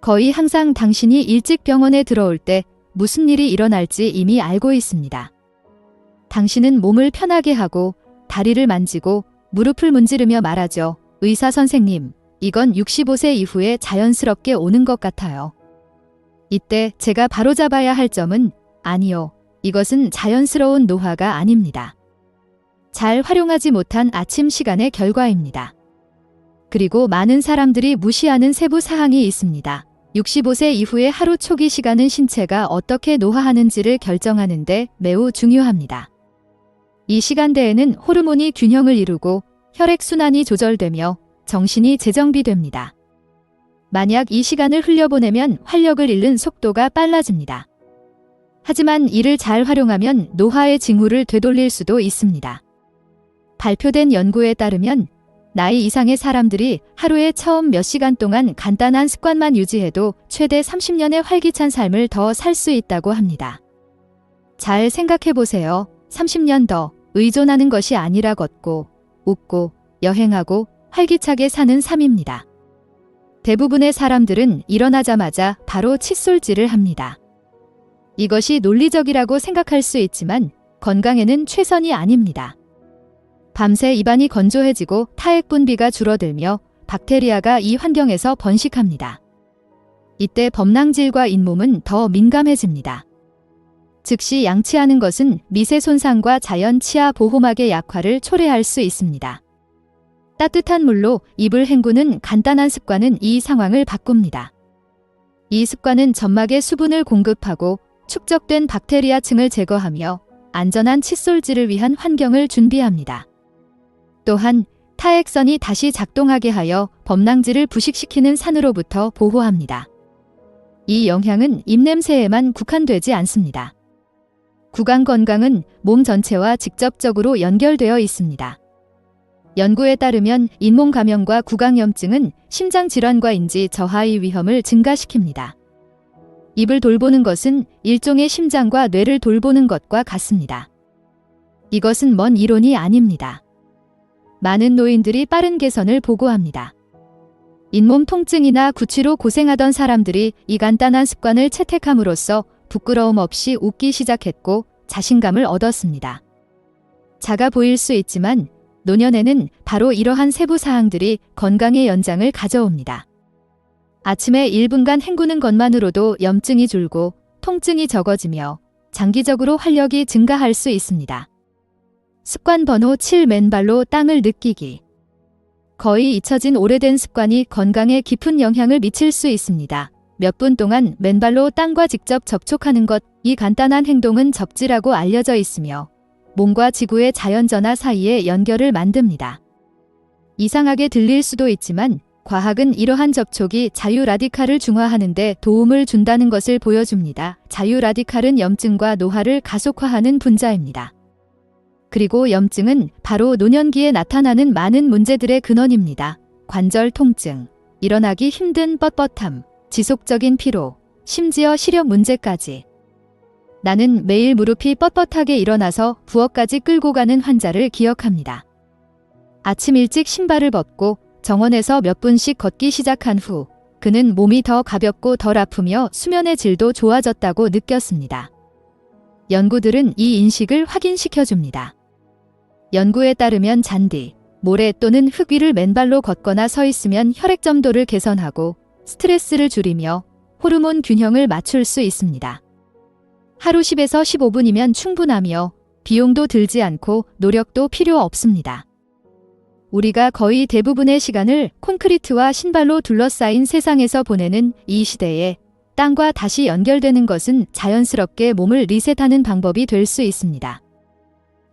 거의 항상 당신이 일찍 병원에 들어올 때 무슨 일이 일어날지 이미 알고 있습니다. 당신은 몸을 편하게 하고 다리를 만지고 무릎을 문지르며 말하죠. 의사 선생님, 이건 65세 이후에 자연스럽게 오는 것 같아요. 이때 제가 바로잡아야 할 점은 아니요. 이것은 자연스러운 노화가 아닙니다. 잘 활용하지 못한 아침 시간의 결과입니다. 그리고 많은 사람들이 무시하는 세부 사항이 있습니다. 65세 이후의 하루 초기 시간은 신체가 어떻게 노화하는지를 결정하는 데 매우 중요합니다. 이 시간대에는 호르몬이 균형을 이루고 혈액순환이 조절되며 정신이 재정비됩니다. 만약 이 시간을 흘려보내면 활력을 잃는 속도가 빨라집니다. 하지만 이를 잘 활용하면 노화의 징후를 되돌릴 수도 있습니다. 발표된 연구에 따르면 나이 이상의 사람들이 하루에 처음 몇 시간 동안 간단한 습관만 유지해도 최대 30년의 활기찬 삶을 더 살 수 있다고 합니다. 잘 생각해 보세요. 30년 더 의존하는 것이 아니라 걷고, 웃고, 여행하고 활기차게 사는 삶입니다. 대부분의 사람들은 일어나자마자 바로 칫솔질을 합니다. 이것이 논리적이라고 생각할 수 있지만 건강에는 최선이 아닙니다. 밤새 입안이 건조해지고 타액 분비가 줄어들며 박테리아가 이 환경에서 번식합니다. 이때 범랑질과 잇몸은 더 민감해집니다. 즉시 양치하는 것은 미세 손상과 자연 치아 보호막의 약화를 초래할 수 있습니다. 따뜻한 물로 입을 헹구는 간단한 습관은 이 상황을 바꿉니다. 이 습관은 점막에 수분을 공급하고 축적된 박테리아층을 제거하며 안전한 칫솔질을 위한 환경을 준비합니다. 또한 타액선이 다시 작동하게 하여 범랑질을 부식시키는 산으로부터 보호합니다. 이 영향은 입냄새에만 국한되지 않습니다. 구강 건강은 몸 전체와 직접적으로 연결되어 있습니다. 연구에 따르면 잇몸 감염과 구강염증은 심장 질환과 인지 저하의 위험을 증가시킵니다. 입을 돌보는 것은 일종의 심장과 뇌를 돌보는 것과 같습니다. 이것은 먼 이론이 아닙니다. 많은 노인들이 빠른 개선을 보고합니다. 잇몸 통증이나 구취로 고생하던 사람들이 이 간단한 습관을 채택함으로써 부끄러움 없이 웃기 시작했고 자신감을 얻었습니다. 작아 보일 수 있지만 노년에는 바로 이러한 세부 사항들이 건강의 연장을 가져옵니다. 아침에 1분간 헹구는 것만으로도 염증이 줄고 통증이 적어지며 장기적으로 활력이 증가할 수 있습니다. 습관 번호 7. 맨발로 땅을 느끼기. 거의 잊혀진 오래된 습관이 건강에 깊은 영향을 미칠 수 있습니다. 몇 분 동안 맨발로 땅과 직접 접촉하는 것, 이 간단한 행동은 접지라고 알려져 있으며 몸과 지구의 자연전화 사이에 연결을 만듭니다. 이상하게 들릴 수도 있지만 과학은 이러한 접촉이 자유라디칼을 중화하는 데 도움을 준다는 것을 보여줍니다. 자유라디칼은 염증과 노화를 가속화하는 분자입니다. 그리고 염증은 바로 노년기에 나타나는 많은 문제들의 근원입니다. 관절 통증, 일어나기 힘든 뻣뻣함, 지속적인 피로, 심지어 시력 문제까지. 나는 매일 무릎이 뻣뻣하게 일어나서 부엌까지 끌고 가는 환자를 기억합니다. 아침 일찍 신발을 벗고 정원에서 몇 분씩 걷기 시작한 후 그는 몸이 더 가볍고 덜 아프며 수면의 질도 좋아졌다고 느꼈습니다. 연구들은 이 인식을 확인시켜줍니다. 연구에 따르면 잔디, 모래 또는 흙 위를 맨발로 걷거나 서 있으면 혈액 점도를 개선하고 스트레스를 줄이며 호르몬 균형을 맞출 수 있습니다. 하루 10에서 15분이면 충분하며 비용도 들지 않고 노력도 필요 없습니다. 우리가 거의 대부분의 시간을 콘크리트와 신발로 둘러싸인 세상에서 보내는 이 시대에 땅과 다시 연결되는 것은 자연스럽게 몸을 리셋하는 방법이 될 수 있습니다.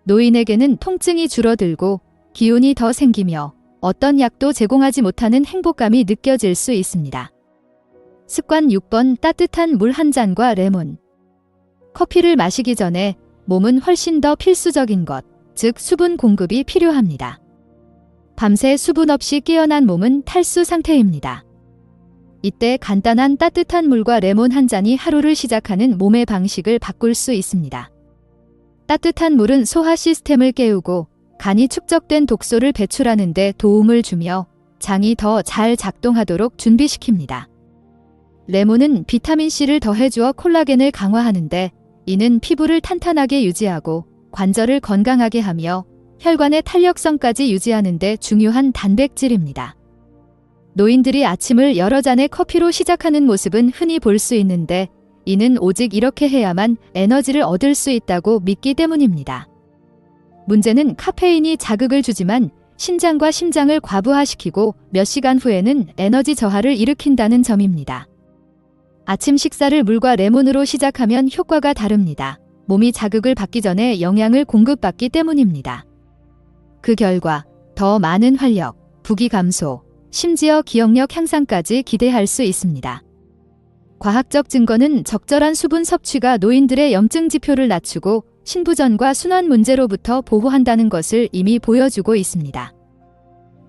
노인에게는 통증이 줄어들고 기운이 더 생기며 어떤 약도 제공하지 못하는 행복감이 느껴질 수 있습니다. 습관 6번 따뜻한 물 한 잔과 레몬. 커피를 마시기 전에 몸은 훨씬 더 필수적인 것, 즉 수분 공급이 필요합니다. 밤새 수분 없이 깨어난 몸은 탈수 상태입니다. 이때 간단한 따뜻한 물과 레몬 한 잔이 하루를 시작하는 몸의 방식을 바꿀 수 있습니다. 따뜻한 물은 소화 시스템을 깨우고 간이 축적된 독소를 배출하는 데 도움을 주며 장이 더 잘 작동하도록 준비시킵니다. 레몬은 비타민C를 더해주어 콜라겐을 강화하는데 이는 피부를 탄탄하게 유지하고 관절을 건강하게 하며 혈관의 탄력성까지 유지하는 데 중요한 단백질입니다. 노인들이 아침을 여러 잔의 커피로 시작하는 모습은 흔히 볼 수 있는데 이는 오직 이렇게 해야만 에너지를 얻을 수 있다고 믿기 때문입니다. 문제는 카페인이 자극을 주지만 신장과 심장을 과부하시키고 몇 시간 후에는 에너지 저하를 일으킨다는 점입니다. 아침 식사를 물과 레몬으로 시작하면 효과가 다릅니다. 몸이 자극을 받기 전에 영양을 공급받기 때문입니다. 그 결과 더 많은 활력, 부기 감소, 심지어 기억력 향상까지 기대할 수 있습니다. 과학적 증거는 적절한 수분 섭취가 노인들의 염증 지표를 낮추고 신부전과 순환 문제로부터 보호한다는 것을 이미 보여주고 있습니다.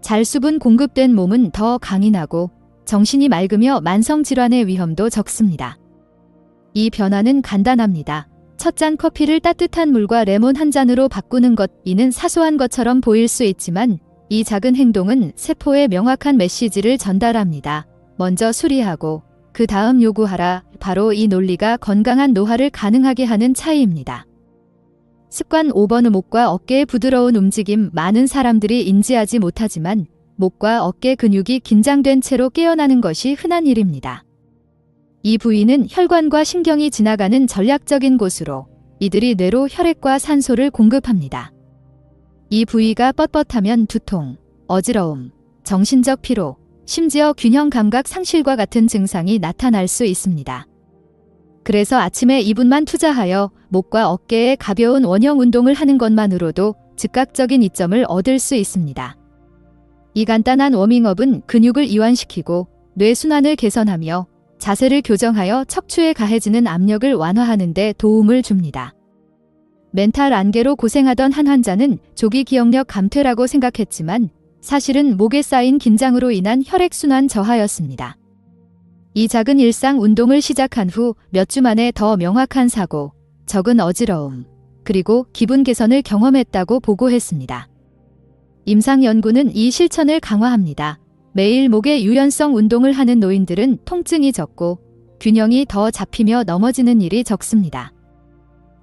잘 수분 공급된 몸은 더 강인하고 정신이 맑으며 만성질환의 위험도 적습니다. 이 변화는 간단합니다. 첫 잔 커피를 따뜻한 물과 레몬 한 잔으로 바꾸는 것, 이는 사소한 것처럼 보일 수 있지만 이 작은 행동은 세포에 명확한 메시지를 전달합니다. 먼저 수리하고 그 다음 요구하라. 바로 이 논리가 건강한 노화를 가능하게 하는 차이입니다. 습관 5번은 목과 어깨의 부드러운 움직임. 많은 사람들이 인지하지 못하지만 목과 어깨 근육이 긴장된 채로 깨어나는 것이 흔한 일입니다. 이 부위는 혈관과 신경이 지나가는 전략적인 곳으로 이들이 뇌로 혈액과 산소를 공급합니다. 이 부위가 뻣뻣하면 두통, 어지러움, 정신적 피로, 심지어 균형 감각 상실과 같은 증상이 나타날 수 있습니다. 그래서 아침에 2분만 투자하여 목과 어깨에 가벼운 원형 운동을 하는 것만으로도 즉각적인 이점을 얻을 수 있습니다. 이 간단한 워밍업은 근육을 이완시키고 뇌 순환을 개선하며 자세를 교정하여 척추에 가해지는 압력을 완화하는 데 도움을 줍니다. 멘탈 안개로 고생하던 한 환자는 조기 기억력 감퇴라고 생각했지만 사실은 목에 쌓인 긴장으로 인한 혈액순환 저하였습니다. 이 작은 일상 운동을 시작한 후 몇 주 만에 더 명확한 사고, 적은 어지러움, 그리고 기분 개선을 경험했다고 보고했습니다. 임상 연구는 이 실천을 강화합니다. 매일 목의 유연성 운동을 하는 노인들은 통증이 적고 균형이 더 잡히며 넘어지는 일이 적습니다.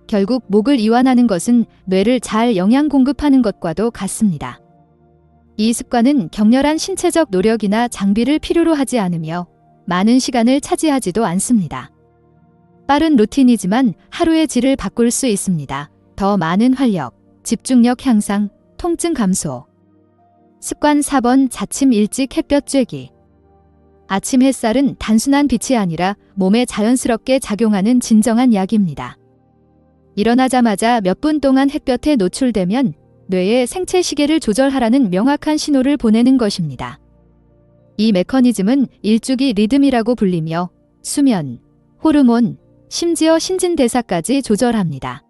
결국 목을 이완하는 것은 뇌를 잘 영양 공급하는 것과도 같습니다. 이 습관은 격렬한 신체적 노력이나 장비를 필요로 하지 않으며 많은 시간을 차지하지도 않습니다. 빠른 루틴이지만 하루의 질을 바꿀 수 있습니다. 더 많은 활력, 집중력 향상, 통증 감소. 습관 4번 자침 일찍 햇볕 쬐기. 아침 햇살은 단순한 빛이 아니라 몸에 자연스럽게 작용하는 진정한 약입니다. 일어나자마자 몇 분 동안 햇볕에 노출되면 뇌에 생체 시계를 조절하라는 명확한 신호를 보내는 것입니다. 이 메커니즘은 일주기 리듬이라고 불리며 수면, 호르몬, 심지어 신진대사까지 조절합니다.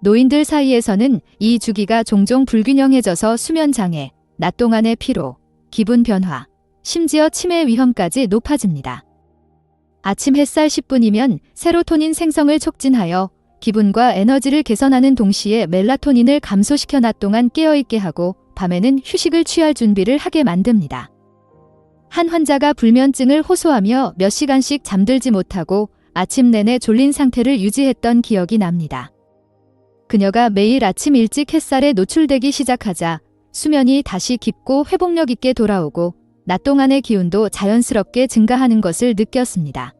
노인들 사이에서는 이 주기가 종종 불균형해져서 수면장애, 낮 동안의 피로, 기분 변화, 심지어 치매 위험까지 높아집니다. 아침 햇살 10분이면 세로토닌 생성을 촉진하여 기분과 에너지를 개선하는 동시에 멜라토닌을 감소시켜 낮 동안 깨어있게 하고 밤에는 휴식을 취할 준비를 하게 만듭니다. 한 환자가 불면증을 호소하며 몇 시간씩 잠들지 못하고 아침 내내 졸린 상태를 유지했던 기억이 납니다. 그녀가 매일 아침 일찍 햇살에 노출되기 시작하자 수면이 다시 깊고 회복력 있게 돌아오고 낮 동안의 기운도 자연스럽게 증가하는 것을 느꼈습니다.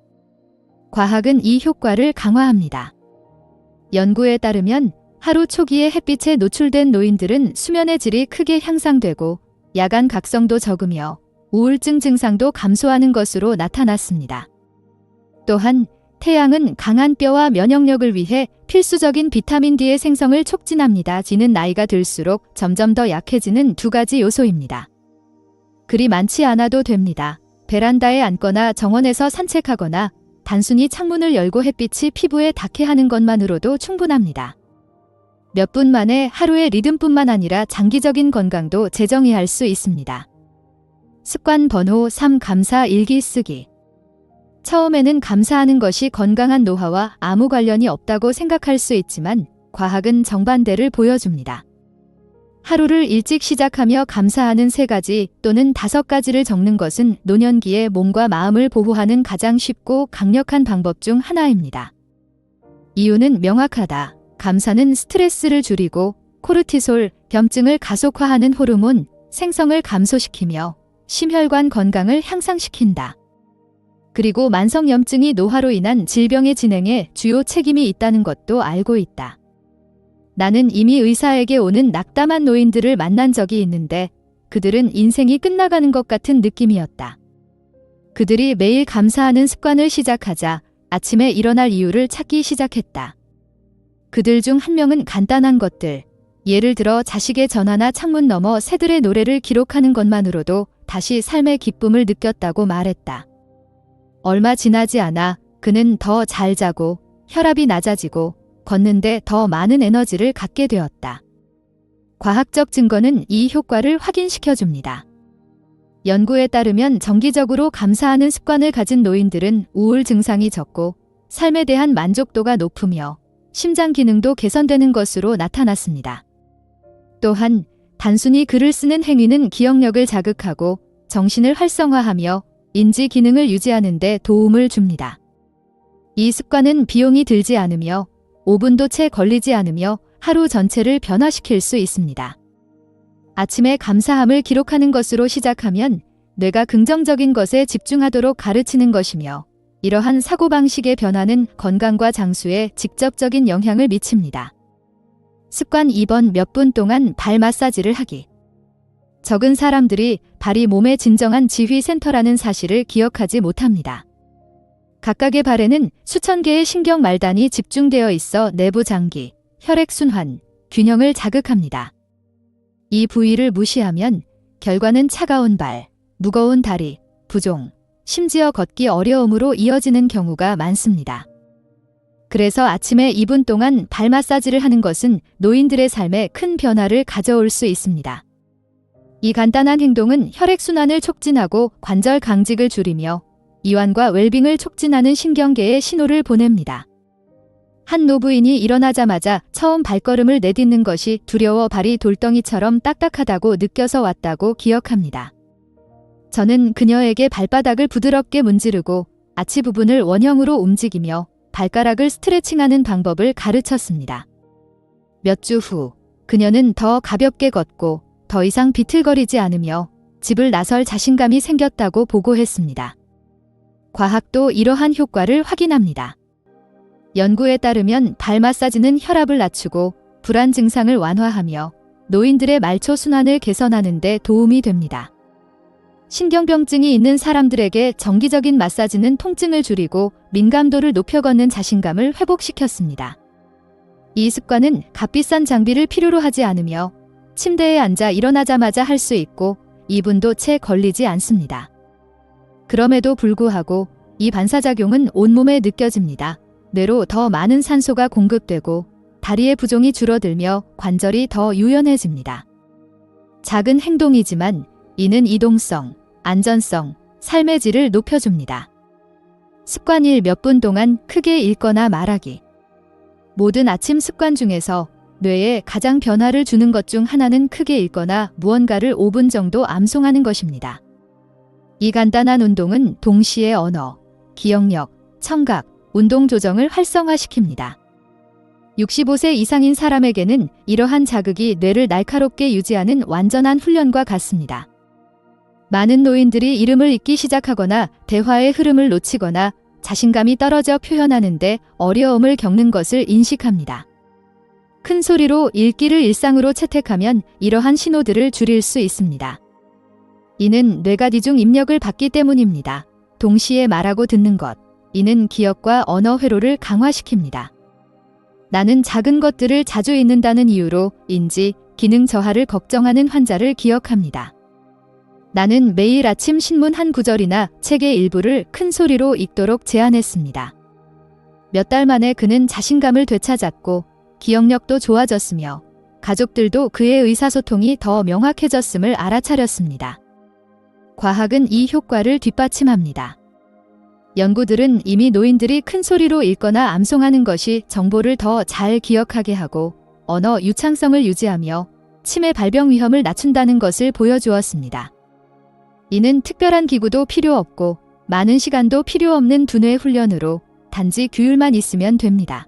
과학은 이 효과를 강화합니다. 연구에 따르면 하루 초기에 햇빛에 노출된 노인들은 수면의 질이 크게 향상되고 야간 각성도 적으며 우울증 증상도 감소하는 것으로 나타났습니다. 또한 태양은 강한 뼈와 면역력을 위해 필수적인 비타민 D의 생성을 촉진합니다. D는 나이가 들수록 점점 더 약해지는 두 가지 요소입니다. 그리 많지 않아도 됩니다. 베란다에 앉거나 정원에서 산책하거나 단순히 창문을 열고 햇빛이 피부에 닿게 하는 것만으로도 충분합니다. 몇 분 만에 하루의 리듬뿐만 아니라 장기적인 건강도 재정의할 수 있습니다. 습관 번호 3 감사 일기 쓰기. 처음에는 감사하는 것이 건강한 노화와 아무 관련이 없다고 생각할 수 있지만 과학은 정반대를 보여줍니다. 하루를 일찍 시작하며 감사하는 3가지 또는 5가지를 적는 것은 노년기에 몸과 마음을 보호하는 가장 쉽고 강력한 방법 중 하나입니다. 이유는 명확하다. 감사는 스트레스를 줄이고 코르티솔, 염증을 가속화하는 호르몬 생성을 감소시키며 심혈관 건강을 향상시킨다. 그리고 만성염증이 노화로 인한 질병의 진행에 주요 책임이 있다는 것도 알고 있다. 나는 이미 의사에게 오는 낙담한 노인들을 만난 적이 있는데 그들은 인생이 끝나가는 것 같은 느낌이었다. 그들이 매일 감사하는 습관을 시작하자 아침에 일어날 이유를 찾기 시작했다. 그들 중 한 명은 간단한 것들, 예를 들어 자식의 전화나 창문 너머 새들의 노래를 기록하는 것만으로도 다시 삶의 기쁨을 느꼈다고 말했다. 얼마 지나지 않아 그는 더 잘 자고 혈압이 낮아지고 걷는데 더 많은 에너지를 갖게 되었다. 과학적 증거는 이 효과를 확인시켜줍니다. 연구에 따르면 정기적으로 감사하는 습관을 가진 노인들은 우울 증상이 적고 삶에 대한 만족도가 높으며 심장 기능도 개선되는 것으로 나타났습니다. 또한 단순히 글을 쓰는 행위는 기억력을 자극하고 정신을 활성화하며 인지 기능을 유지하는 데 도움을 줍니다. 이 습관은 비용이 들지 않으며 5분도 채 걸리지 않으며 하루 전체를 변화시킬 수 있습니다. 아침에 감사함을 기록하는 것으로 시작하면 뇌가 긍정적인 것에 집중하도록 가르치는 것이며 이러한 사고방식의 변화는 건강과 장수에 직접적인 영향을 미칩니다. 습관 2번 몇 분 동안 발 마사지를 하기. 적은 사람들이 발이 몸의 진정한 지휘 센터라는 사실을 기억하지 못합니다. 각각의 발에는 수천 개의 신경 말단이 집중되어 있어 내부 장기, 혈액순환, 균형을 자극합니다. 이 부위를 무시하면 결과는 차가운 발, 무거운 다리, 부종, 심지어 걷기 어려움으로 이어지는 경우가 많습니다. 그래서 아침에 2분 동안 발 마사지를 하는 것은 노인들의 삶에 큰 변화를 가져올 수 있습니다. 이 간단한 행동은 혈액순환을 촉진하고 관절 강직을 줄이며 이완과 웰빙을 촉진하는 신경계에 신호를 보냅니다. 한 노부인이 일어나자마자 처음 발걸음을 내딛는 것이 두려워 발이 돌덩이처럼 딱딱하다고 느껴서 왔다고 기억합니다. 저는 그녀에게 발바닥을 부드럽게 문지르고 아치 부분을 원형으로 움직이며 발가락을 스트레칭하는 방법을 가르쳤습니다. 몇 주 후, 그녀는 더 가볍게 걷고 더 이상 비틀거리지 않으며 집을 나설 자신감이 생겼다고 보고했습니다. 과학도 이러한 효과를 확인합니다. 연구에 따르면 발 마사지는 혈압을 낮추고 불안 증상을 완화하며 노인들의 말초 순환을 개선하는 데 도움이 됩니다. 신경병증이 있는 사람들에게 정기적인 마사지는 통증을 줄이고 민감도를 높여 걷는 자신감을 회복시켰습니다. 이 습관은 값비싼 장비를 필요로 하지 않으며 침대에 앉아 일어나자마자 할 수 있고 2분도 채 걸리지 않습니다. 그럼에도 불구하고 이 반사작용은 온몸에 느껴집니다. 뇌로 더 많은 산소가 공급되고 다리의 부종이 줄어들며 관절이 더 유연해집니다. 작은 행동이지만 이는 이동성, 안전성, 삶의 질을 높여줍니다. 습관 1 몇 분 동안 크게 읽거나 말하기. 모든 아침 습관 중에서 뇌에 가장 변화를 주는 것 중 하나는 크게 읽거나 무언가를 5분 정도 암송하는 것입니다. 이 간단한 운동은 동시에 언어, 기억력, 청각, 운동 조정을 활성화시킵니다. 65세 이상인 사람에게는 이러한 자극이 뇌를 날카롭게 유지하는 완전한 훈련과 같습니다. 많은 노인들이 이름을 잊기 시작하거나 대화의 흐름을 놓치거나 자신감이 떨어져 표현하는데 어려움을 겪는 것을 인식합니다. 큰 소리로 읽기를 일상으로 채택하면 이러한 신호들을 줄일 수 있습니다. 이는 뇌가 뒤중 입력을 받기 때문입니다. 동시에 말하고 듣는 것, 이는 기억과 언어 회로를 강화시킵니다. 나는 작은 것들을 자주 잊는다는 이유로 인지, 기능 저하를 걱정하는 환자를 기억합니다. 나는 매일 아침 신문 한 구절이나 책의 일부를 큰 소리로 읽도록 제안했습니다. 몇 달 만에 그는 자신감을 되찾았고 기억력도 좋아졌으며 가족들도 그의 의사소통이 더 명확해졌음을 알아차렸습니다. 과학은 이 효과를 뒷받침합니다. 연구들은 이미 노인들이 큰 소리로 읽거나 암송하는 것이 정보를 더 잘 기억하게 하고 언어 유창성을 유지하며 치매 발병 위험을 낮춘다는 것을 보여주었습니다. 이는 특별한 기구도 필요 없고 많은 시간도 필요 없는 두뇌 훈련으로 단지 규율만 있으면 됩니다.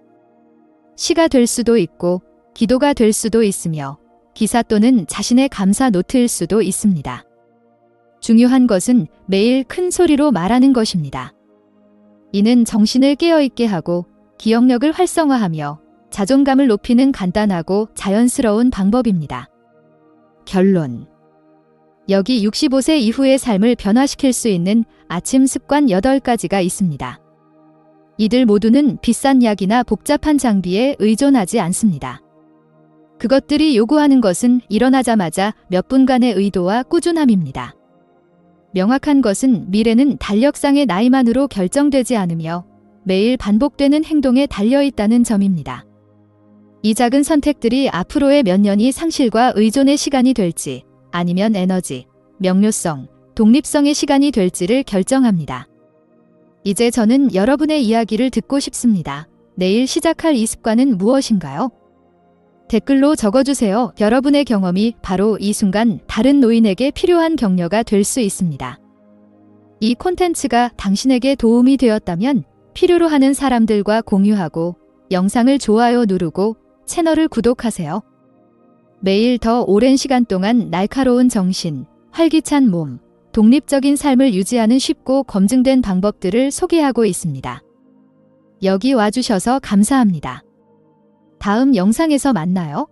시가 될 수도 있고 기도가 될 수도 있으며 기사 또는 자신의 감사 노트일 수도 있습니다. 중요한 것은 매일 큰 소리로 말하는 것입니다. 이는 정신을 깨어있게 하고 기억력을 활성화하며 자존감을 높이는 간단하고 자연스러운 방법입니다. 결론. 여기 65세 이후의 삶을 변화시킬 수 있는 아침 습관 8가지가 있습니다. 이들 모두는 비싼 약이나 복잡한 장비에 의존하지 않습니다. 그것들이 요구하는 것은 일어나자마자 몇 분간의 의도와 꾸준함입니다. 명확한 것은 미래는 달력상의 나이만으로 결정되지 않으며 매일 반복되는 행동에 달려있다는 점입니다. 이 작은 선택들이 앞으로의 몇 년이 상실과 의존의 시간이 될지 아니면 에너지, 명료성, 독립성의 시간이 될지를 결정합니다. 이제 저는 여러분의 이야기를 듣고 싶습니다. 내일 시작할 이 습관은 무엇인가요? 댓글로 적어주세요. 여러분의 경험이 바로 이 순간 다른 노인에게 필요한 격려가 될 수 있습니다. 이 콘텐츠가 당신에게 도움이 되었다면 필요로 하는 사람들과 공유하고 영상을 좋아요 누르고 채널을 구독하세요. 매일 더 오랜 시간 동안 날카로운 정신, 활기찬 몸, 독립적인 삶을 유지하는 쉽고 검증된 방법들을 소개하고 있습니다. 여기 와주셔서 감사합니다. 다음 영상에서 만나요.